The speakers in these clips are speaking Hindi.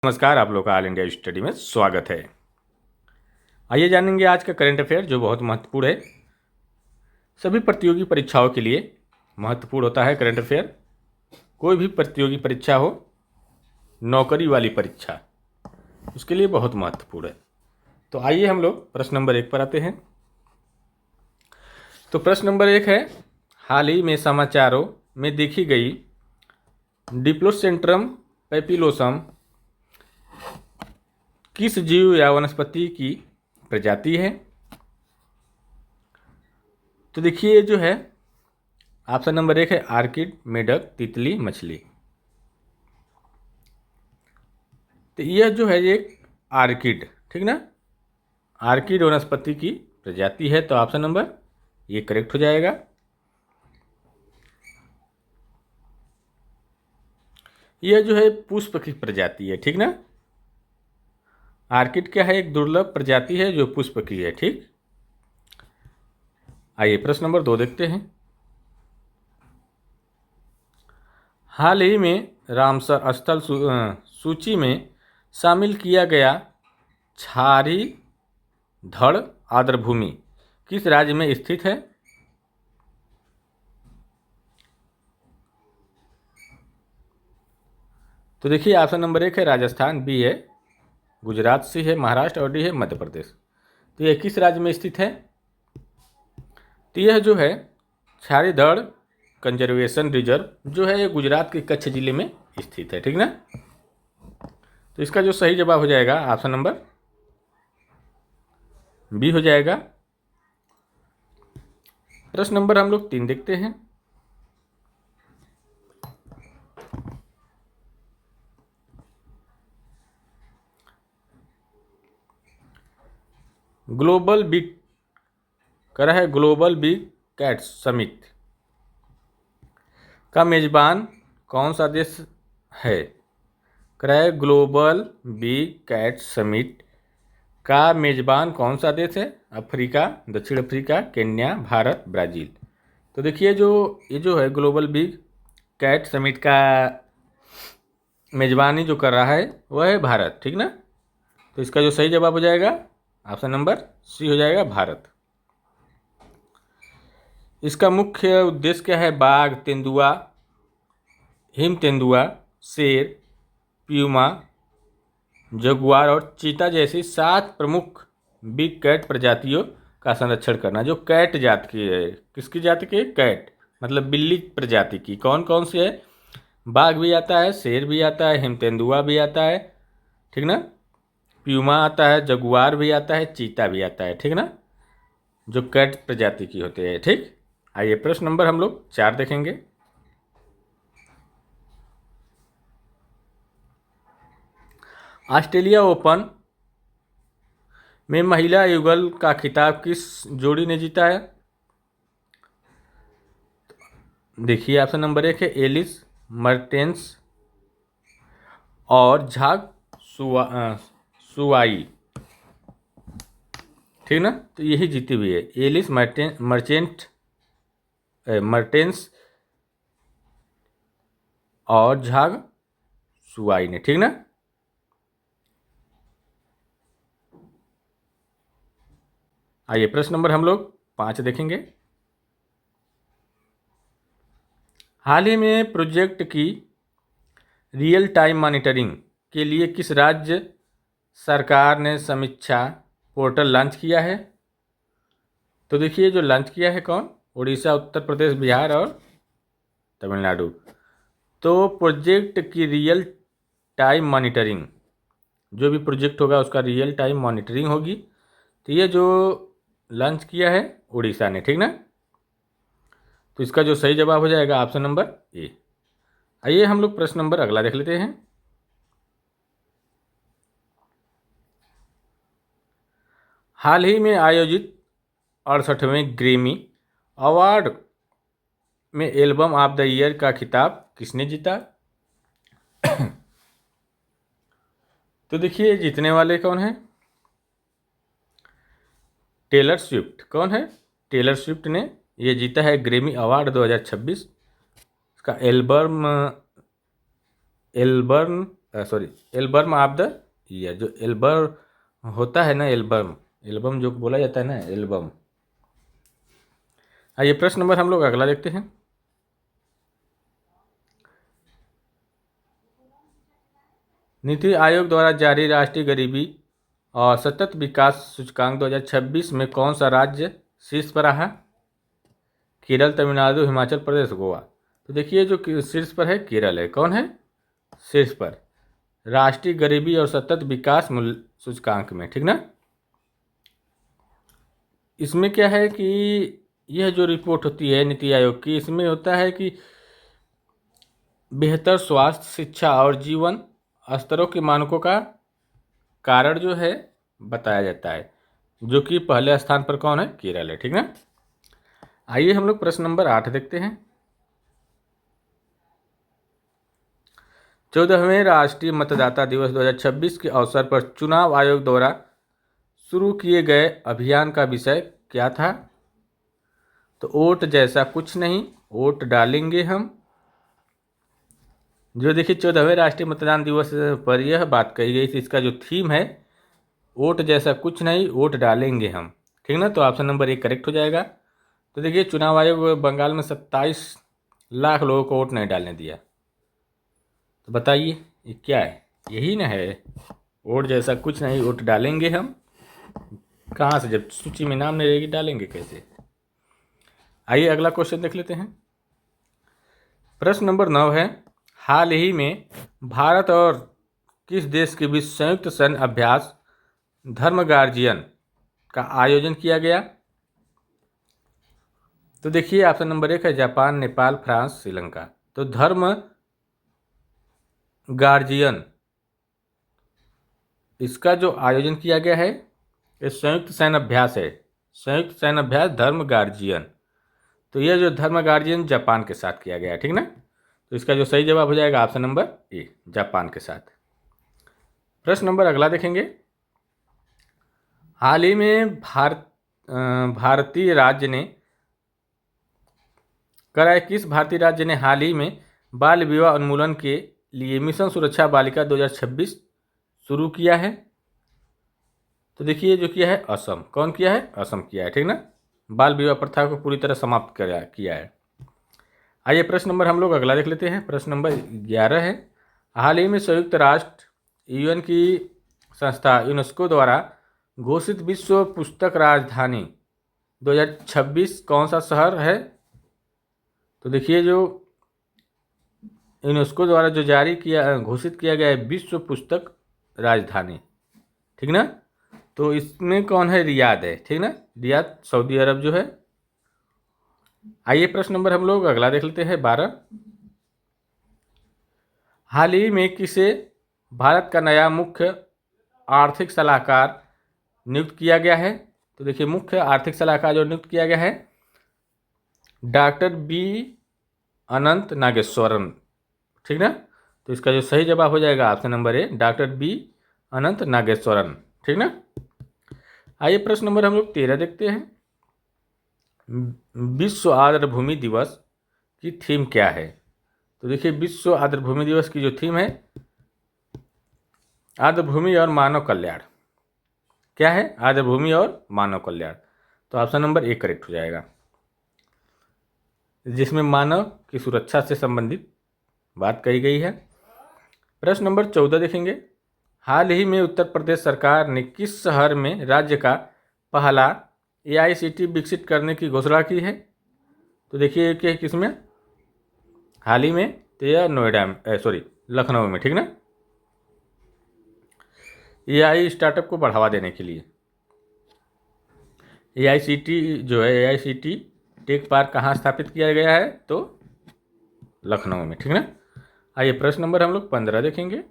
नमस्कार, आप लोग का ऑल इंडिया स्टडी में स्वागत है। आइए जानेंगे आज का करंट अफेयर जो बहुत महत्वपूर्ण है। सभी प्रतियोगी परीक्षाओं के लिए महत्वपूर्ण होता है करंट अफेयर। कोई भी प्रतियोगी परीक्षा हो, नौकरी वाली परीक्षा, उसके लिए बहुत महत्वपूर्ण है। तो आइए हम लोग प्रश्न नंबर 1 पर आते हैं। तो प्रश्न नंबर 1 है, हाल ही में समाचारों में देखी गई डिप्लोसेंट्रम पेपिलोसम किस जीव या वनस्पति की प्रजाति है? तो देखिए जो है ऑप्शन नंबर 1 है आर्किड, मेढक, तितली, मछली। तो यह जो है एक आर्किड, ठीक ना, आर्किड वनस्पति की प्रजाति है। तो ऑप्शन नंबर ये करेक्ट हो जाएगा। यह जो है पुष्प की प्रजाति है, ठीक ना। आर्किड क्या है? एक दुर्लभ प्रजाति है जो पुष्प की है, ठीक। आइए प्रश्न नंबर 2 देखते हैं। हाल ही में रामसर स्थल सूची में शामिल किया गया क्षारी धड़ आर्द्रभूमि किस राज्य में स्थित है? तो देखिए ऑप्शन नंबर 1 है राजस्थान, बी है गुजरात, सी है महाराष्ट्र और डी है मध्य प्रदेश। तो यह किस राज्य में स्थित है? तो यह जो है क्षारीधड़ कंजर्वेशन रिजर्व जो है ये गुजरात के कच्छ जिले में स्थित है, ठीक ना। तो इसका जो सही जवाब हो जाएगा ऑप्शन नंबर बी हो जाएगा। प्रश्न नंबर हम लोग 3 देखते हैं। ग्लोबल बिग कर है ग्लोबल बिग कैट्स समिट का मेजबान कौन सा देश है? कर है ग्लोबल बिग कैट समिट का मेजबान कौन सा देश है? अफ्रीका, दक्षिण अफ्रीका, केन्या, भारत, ब्राज़ील। तो देखिए ये जो है ग्लोबल बिग कैट समिट का मेजबानी जो कर रहा है वह है भारत, ठीक ना। तो इसका जो सही जवाब हो जाएगा ऑप्शन नंबर सी हो जाएगा, भारत। इसका मुख्य उद्देश्य क्या है? बाघ, तेंदुआ, हिम तेंदुआ, शेर, प्यूमा, जगुआर और चीता जैसी 7 प्रमुख बिग कैट प्रजातियों का संरक्षण करना। जो कैट जात की है, किसकी जाति की? कैट मतलब बिल्ली प्रजाति की। कौन कौन सी है? बाघ भी आता है, शेर भी आता है, हिम तेंदुआ भी आता है, ठीक ना, प्यूमा आता है, जगुआर भी आता है, चीता भी आता है, ठीक ना, जो कैट प्रजाति की होते हैं, ठीक। आइए प्रश्न नंबर हम लोग 4 देखेंगे। ऑस्ट्रेलिया ओपन में महिला युगल का खिताब किस जोड़ी ने जीता है? देखिए ऑप्शन नंबर 1 है एलिस मर्टेंस और झाग सुवाई, ठीक ना। तो यही जीती हुई है एलिस मर्टेंस और झाग सुवाई ने, ठीक ना। आइए प्रश्न नंबर हम लोग 5 देखेंगे। हाल ही में प्रोजेक्ट की रियल टाइम मॉनिटरिंग के लिए किस राज्य सरकार ने समीक्षा पोर्टल लॉन्च किया है? तो देखिए जो लॉन्च किया है कौन? उड़ीसा, उत्तर प्रदेश, बिहार और तमिलनाडु। तो प्रोजेक्ट की रियल टाइम मॉनिटरिंग, जो भी प्रोजेक्ट होगा उसका रियल टाइम मॉनिटरिंग होगी। तो ये जो लॉन्च किया है उड़ीसा ने, ठीक ना। तो इसका जो सही जवाब हो जाएगा ऑप्शन नंबर ए। आइए हम लोग प्रश्न नंबर अगला देख लेते हैं। हाल ही में आयोजित 68वें ग्रैमी अवार्ड में एल्बम ऑफ द ईयर का खिताब किसने जीता? तो देखिए जीतने वाले कौन है? Taylor Swift. कौन है? टेलर स्विफ्ट ने ये जीता है ग्रैमी अवार्ड 2026। इसका एल्बर्न sorry, album of the year. जो एल्बम होता है ना, एल्बम एल्बम जो बोला जाता है ना, एल्बम। आइए प्रश्न नंबर हम लोग अगला देखते हैं। नीति आयोग द्वारा जारी राष्ट्रीय गरीबी और सतत विकास सूचकांक 2026 में कौन सा राज्य शीर्ष पर रहा? केरल, तमिलनाडु, हिमाचल प्रदेश, गोवा। तो देखिए जो शीर्ष पर है केरल है। कौन है शीर्ष पर? राष्ट्रीय गरीबी और सतत विकास मूल्य सूचकांक में, ठीक ना। इसमें क्या है कि यह जो रिपोर्ट होती है नीति आयोग की, इसमें होता है कि बेहतर स्वास्थ्य, शिक्षा और जीवन स्तरों के मानकों का कारण जो है बताया जाता है, जो कि पहले स्थान पर कौन है? केरल है, ठीक ना। आइए हम लोग प्रश्न नंबर 8 देखते हैं। 14वें राष्ट्रीय मतदाता दिवस 2026 के अवसर पर चुनाव आयोग द्वारा शुरू किए गए अभियान का विषय क्या था? तो वोट जैसा कुछ नहीं, वोट डालेंगे हम। जो देखिए 14वें राष्ट्रीय मतदान दिवस पर यह बात कही गई थी, इसका जो थीम है वोट जैसा कुछ नहीं, वोट डालेंगे हम, ठीक ना। तो ऑप्शन नंबर 1 करेक्ट हो जाएगा। तो देखिए चुनाव आयोग बंगाल में 27 लाख लोगों को वोट नहीं डालने दिया। तो बताइए ये क्या है? यही ना है, वोट जैसा कुछ नहीं, वोट डालेंगे हम। कहाँ से? जब सूची में नाम नहीं रहेगी डालेंगे कैसे? आइए अगला क्वेश्चन देख लेते हैं। प्रश्न नंबर 9 है, हाल ही में भारत और किस देश के बीच संयुक्त सैन्य अभ्यास धर्म गार्जियन का आयोजन किया गया? तो देखिए ऑप्शन नंबर 1 है जापान, नेपाल, फ्रांस, श्रीलंका। तो धर्म गार्जियन इसका जो आयोजन किया गया है, ये संयुक्त सैन्य अभ्यास है, संयुक्त सैन्य अभ्यास धर्म गार्जियन। तो यह जो धर्म गार्जियन जापान के साथ किया गया है, ठीक ना। तो इसका जो सही जवाब हो जाएगा ऑप्शन नंबर ए, जापान के साथ। प्रश्न नंबर अगला देखेंगे। हाल ही में भारतीय राज्य ने कराए किस भारतीय राज्य ने हाल ही में बाल विवाह उन्मूलन के लिए मिशन सुरक्षा बालिका 2026 शुरू किया है? तो देखिए जो किया है असम। कौन किया है? असम किया है, ठीक ना। बाल विवाह प्रथा को पूरी तरह समाप्त किया है। आइए प्रश्न नंबर हम लोग अगला देख लेते हैं। प्रश्न नंबर 11 है, हाल ही में संयुक्त राष्ट्र यूएन की संस्था यूनेस्को द्वारा घोषित विश्व पुस्तक राजधानी 2026 कौन सा शहर है? तो देखिए जो यूनेस्को द्वारा जो घोषित किया गया है विश्व पुस्तक राजधानी, ठीक ना। तो इसमें कौन है? रियाद है, ठीक ना। रियाद सऊदी अरब जो है। आइए प्रश्न नंबर हम लोग अगला देख लेते हैं 12। हाल ही में किसे भारत का नया मुख्य आर्थिक सलाहकार नियुक्त किया गया है? तो देखिए मुख्य आर्थिक सलाहकार जो नियुक्त किया गया है डॉक्टर बी अनंत नागेश्वरन, ठीक ना। तो इसका जो सही जवाब हो जाएगा option number A, doctor B Anant Nageswaran, ठीक ना। आइए प्रश्न नंबर हम लोग 13 देखते हैं। विश्व आर्द्रभूमि दिवस की थीम क्या है? तो देखिए विश्व आर्द्रभूमि दिवस की जो थीम है आर्द्रभूमि और मानव कल्याण। क्या है? आर्द्रभूमि और मानव कल्याण। तो ऑप्शन नंबर 1 करेक्ट हो जाएगा, जिसमें मानव की सुरक्षा से संबंधित बात कही गई है। प्रश्न नंबर 14 देखेंगे। हाल ही में उत्तर प्रदेश सरकार ने किस शहर में राज्य का पहला AICT विकसित करने की घोषणा की है? तो देखिए कि किसमें हाल ही में? तो यह नोएडा में, लखनऊ में, ठीक ना। AI स्टार्टअप को बढ़ावा देने के लिए AICT जो है, AICT टेक पार्क कहाँ स्थापित किया गया है? तो लखनऊ में, ठीक ना। आइए प्रश्न नंबर हम लोग 15 देखेंगे।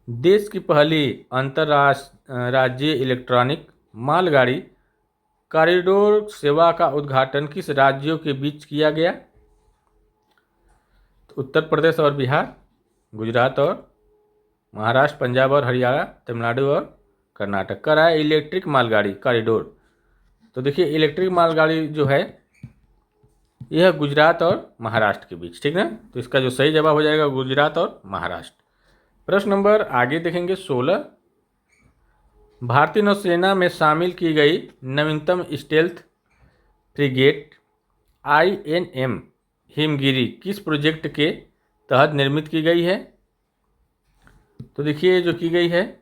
देश की पहली अंतरराज्यीय इलेक्ट्रॉनिक मालगाड़ी कॉरिडोर सेवा का उद्घाटन किस राज्यों के बीच किया गया? तो उत्तर प्रदेश और बिहार, गुजरात और महाराष्ट्र, पंजाब और हरियाणा, तमिलनाडु और कर्नाटक। कर है इलेक्ट्रिक मालगाड़ी कॉरिडोर। तो देखिए इलेक्ट्रिक मालगाड़ी जो है यह गुजरात और महाराष्ट्र के बीच, ठीक ना। तो इसका जो सही जवाब हो जाएगा गुजरात और महाराष्ट्र। प्रश्न नंबर आगे देखेंगे 16। भारतीय नौसेना में शामिल की गई नवीनतम स्टेल्थ फ्रिगेट INM हिमगिरी किस प्रोजेक्ट के तहत निर्मित की गई है? तो देखिए जो की गई है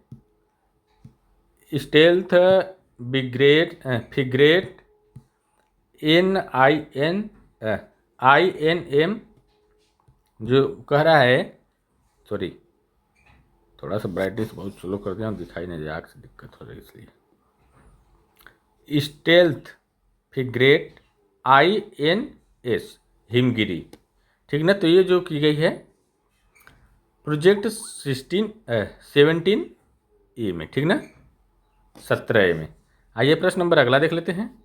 स्टेल्थ फ्रिगेट INM जो कह रहा है, सॉरी थोड़ा सा ब्राइटनेस बहुत स्लो कर दिया, दिखाई नहीं दिया, आँख से दिक्कत हो रही इसलिए। स्टेल्थ फ्रिगेट INS हिमगिरी, ठीक ना। तो ये जो की गई है प्रोजेक्ट 17A में, ठीक ना, 17A में। आइए प्रश्न नंबर अगला देख लेते हैं।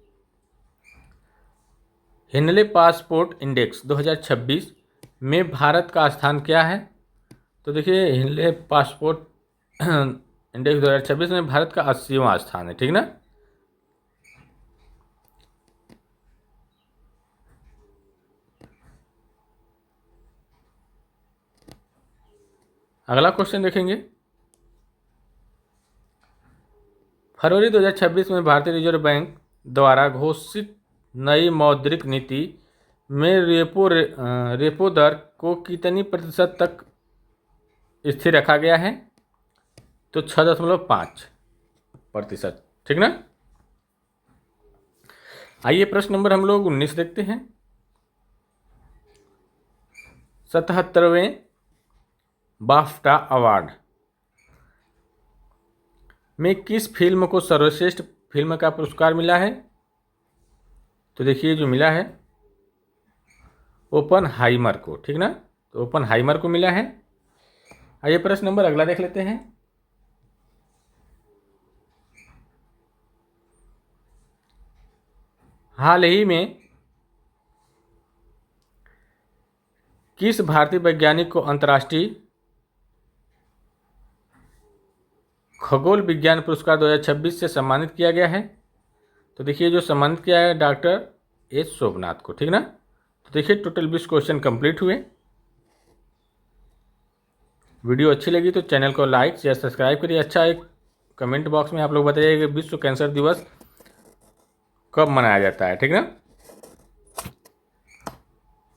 हेनले पासपोर्ट इंडेक्स 2026 में भारत का स्थान क्या है? तो देखिए हेनले पासपोर्ट इंडेक्स 2026 में भारत का 80वां स्थान है, ठीक ना। अगला क्वेश्चन देखेंगे। फरवरी 2026 में भारतीय रिजर्व बैंक द्वारा घोषित नई मौद्रिक नीति में रेपो दर को कितनी प्रतिशत तक स्थिर रखा गया है? तो 6.5%, ठीक ना। आइए प्रश्न नंबर हम लोग 19 देखते हैं। 77वें बाफ्टा अवार्ड में किस फिल्म को सर्वश्रेष्ठ फिल्म का पुरस्कार मिला है? तो देखिए जो मिला है ओपनहाइमर को, ठीक ना। तो ओपनहाइमर को मिला है। आइए प्रश्न नंबर अगला देख लेते हैं। हाल ही में किस भारतीय वैज्ञानिक को अंतर्राष्ट्रीय खगोल विज्ञान पुरस्कार 2026 से सम्मानित किया गया है? तो देखिए जो सम्मानित किया है डॉक्टर एस शोभनाथ को, ठीक ना। तो देखिए टोटल 20 क्वेश्चन कंप्लीट हुए। वीडियो अच्छी लगी तो चैनल को लाइक शेयर सब्सक्राइब करिए। अच्छा एक कमेंट बॉक्स में आप लोग बताइए कि विश्व कैंसर दिवस कब मनाया जाता है, ठीक ना।